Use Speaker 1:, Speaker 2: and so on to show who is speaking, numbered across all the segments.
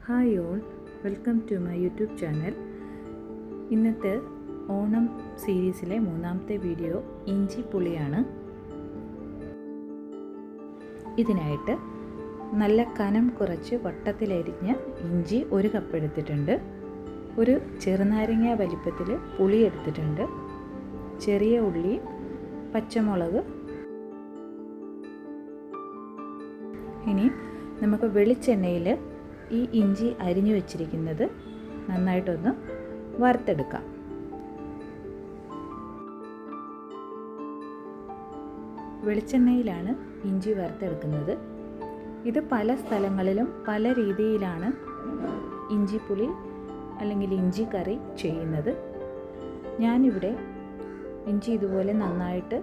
Speaker 1: Hi all, welcome to my YouTube channel. ഇന്നത്തെ ഓണം സീരീസിലെ മൂന്നാമത്തെ വീഡിയോ ഇഞ്ചി പുളിയാണ്. ഇതിനായിട്ട് നല്ല കനം കുറച്ച് വട്ടത്തിലരിഞ്ഞ ഇഞ്ചി 1 കപ്പ് എടുത്തിട്ടുണ്ട്. ഒരു ചെറുനാരങ്ങ വലിപ്പത്തിൽ പുളി എടുത്തിട്ടുണ്ട്. ചെറിയ ഉള്ളി, പച്ചമുളക്. ഇനി നമുക്ക് വെളിച്ചെണ്ണയിൽ ഈ ഇഞ്ചി അരിഞ്ഞു വെച്ചിരിക്കുന്നത് നന്നായിട്ടൊന്ന് വറുത്തെടുക്കാം. വെളിച്ചെണ്ണയിലാണ് ഇഞ്ചി വറുത്തെടുക്കുന്നത്. ഇത് പല സ്ഥലങ്ങളിലും പല രീതിയിലാണ് ഇഞ്ചിപ്പുളി അല്ലെങ്കിൽ ഇഞ്ചി കറി ചെയ്യുന്നത്. ഞാനിവിടെ ഇഞ്ചി ഇതുപോലെ നന്നായിട്ട്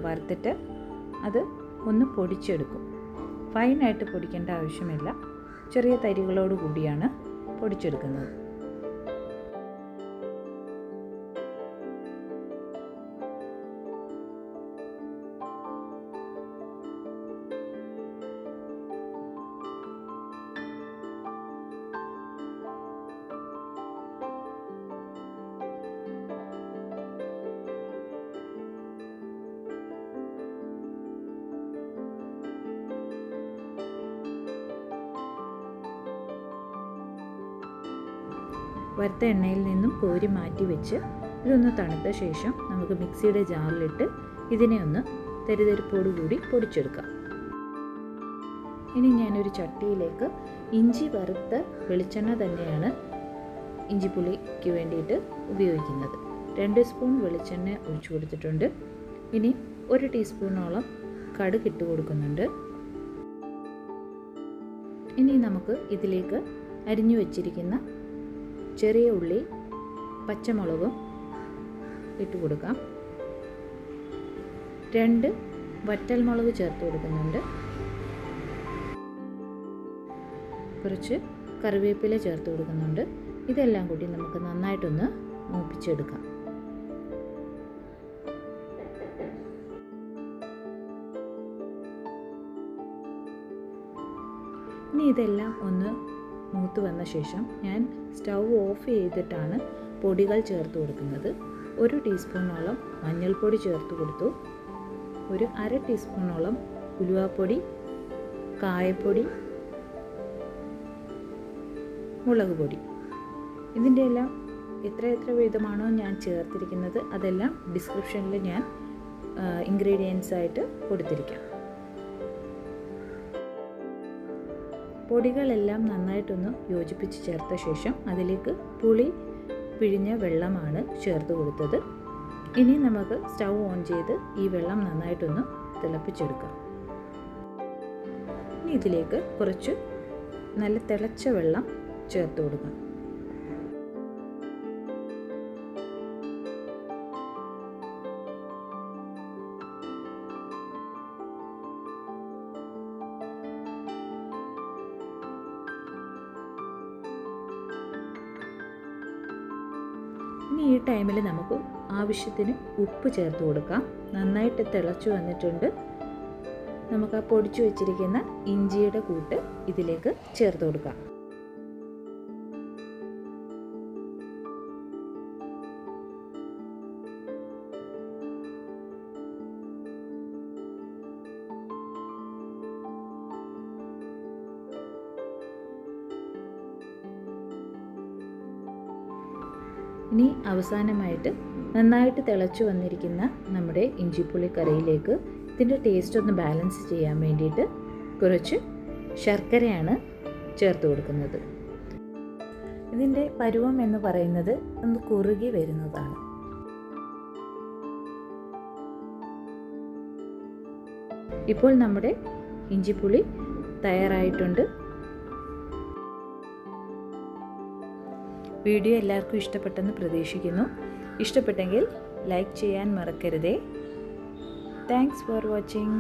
Speaker 1: വറുത്തിട്ട് അത് ഒന്ന് പൊടിച്ചെടുക്കും. ഫൈനായിട്ട് പൊടിക്കേണ്ട ആവശ്യമില്ല, ചെറിയ തരികളോട് കൂടിയാണ് പൊടിച്ചെടുക്കുന്നത്. വറുത്ത എണ്ണയിൽ നിന്നും കോരി മാറ്റി വെച്ച് ഇതൊന്ന് തണുത്ത ശേഷം നമുക്ക് മിക്സിയുടെ ജാറിലിട്ട് ഇതിനെ ഒന്ന് തരിതരിപ്പോടുകൂടി പൊടിച്ചെടുക്കാം. ഇനി ഞാനൊരു ചട്ടിയിലേക്ക് ഇഞ്ചി വറുത്ത വെളിച്ചെണ്ണ തന്നെയാണ് ഇഞ്ചിപ്പുളിക്ക് വേണ്ടിയിട്ട് ഉപയോഗിക്കുന്നത്. 2 സ്പൂൺ വെളിച്ചെണ്ണ ഒഴിച്ചു കൊടുത്തിട്ടുണ്ട്. ഇനി 1 ടീസ്പൂണോളം കടുക് ഇട്ട് കൊടുക്കുന്നുണ്ട്. ഇനി നമുക്ക് ഇതിലേക്ക് അരിഞ്ഞു വച്ചിരിക്കുന്ന ചെറിയ ഉള്ളി, പച്ചമുളകും ഇട്ട് കൊടുക്കാം. 2 വറ്റൽമുളക് ചേർത്ത് കൊടുക്കുന്നുണ്ട്. കുറച്ച് കറിവേപ്പില ചേർത്ത് കൊടുക്കുന്നുണ്ട്. ഇതെല്ലാം കൂടി നമുക്ക് നന്നായിട്ടൊന്ന് മൂപ്പിച്ചെടുക്കാം. ഇനി ഇതെല്ലാം ഒന്ന് മൂത്ത് വന്ന ശേഷം ഞാൻ സ്റ്റൗ ഓഫ് ചെയ്തിട്ടാണ് പൊടികൾ ചേർത്ത് കൊടുക്കുന്നത്. 1 ടീസ്പൂണോളം മഞ്ഞൾപ്പൊടി ചേർത്ത് കൊടുത്തു. ഒരു 1/2 ടീസ്പൂണോളം ഉലുവാപ്പൊടി, കായപ്പൊടി, മുളക് പൊടി. ഇതിൻ്റെ എല്ലാം എത്ര വിധമാണോ ഞാൻ ചേർത്തിരിക്കുന്നത് അതെല്ലാം ഡിസ്ക്രിപ്ഷനിൽ ഞാൻ ഇൻഗ്രീഡിയൻസ് ആയിട്ട് കൊടുത്തിരിക്കാം. പൊടികളെല്ലാം നന്നായിട്ടൊന്ന് യോജിപ്പിച്ച് ചേർത്ത ശേഷം അതിലേക്ക് പുളി പിഴിഞ്ഞ വെള്ളമാണ് ചേർത്ത് കൊടുത്തത്. ഇനി നമുക്ക് സ്റ്റൗ ഓൺ ചെയ്ത് ഈ വെള്ളം നന്നായിട്ടൊന്ന് തിളപ്പിച്ചെടുക്കാം. ഇനി ഇതിലേക്ക് കുറച്ച് നല്ല തിളച്ച വെള്ളം ചേർത്ത് കൊടുക്കാം. ഇനി ഈ ടൈമിൽ നമുക്ക് ആവശ്യത്തിന് ഉപ്പ് ചേർത്ത് കൊടുക്കാം. നന്നായിട്ട് തിളച്ചു വന്നിട്ടുണ്ട്. നമുക്ക് ആ പൊടിച്ചു വെച്ചിരിക്കുന്ന ഇഞ്ചിയുടെ കൂട്ട് ഇതിലേക്ക് ചേർത്ത് കൊടുക്കാം. ഇനി അവസാനമായിട്ട് നന്നായിട്ട് തിളച്ചു വന്നിരിക്കുന്ന നമ്മുടെ ഇഞ്ചിപ്പുളി കറിയിലേക്ക് ഇതിൻ്റെ ടേസ്റ്റ് ഒന്ന് ബാലൻസ് ചെയ്യാൻ വേണ്ടിയിട്ട് കുറച്ച് ശർക്കരയാണ് ചേർത്ത് കൊടുക്കുന്നത്. ഇതിൻ്റെ പരുവം എന്ന് പറയുന്നത് ഒന്ന് കുറുകി വരുന്നതാണ്. ഇപ്പോൾ നമ്മുടെ ഇഞ്ചിപ്പുളി തയ്യാറായിട്ടുണ്ട്. വീഡിയോ എല്ലാവർക്കും ഇഷ്ടപ്പെട്ടെന്ന് പ്രതീക്ഷിക്കുന്നു. ഇഷ്ടപ്പെട്ടെങ്കിൽ ലൈക്ക് ചെയ്യാൻ മറക്കരുതേ. Thanks for watching.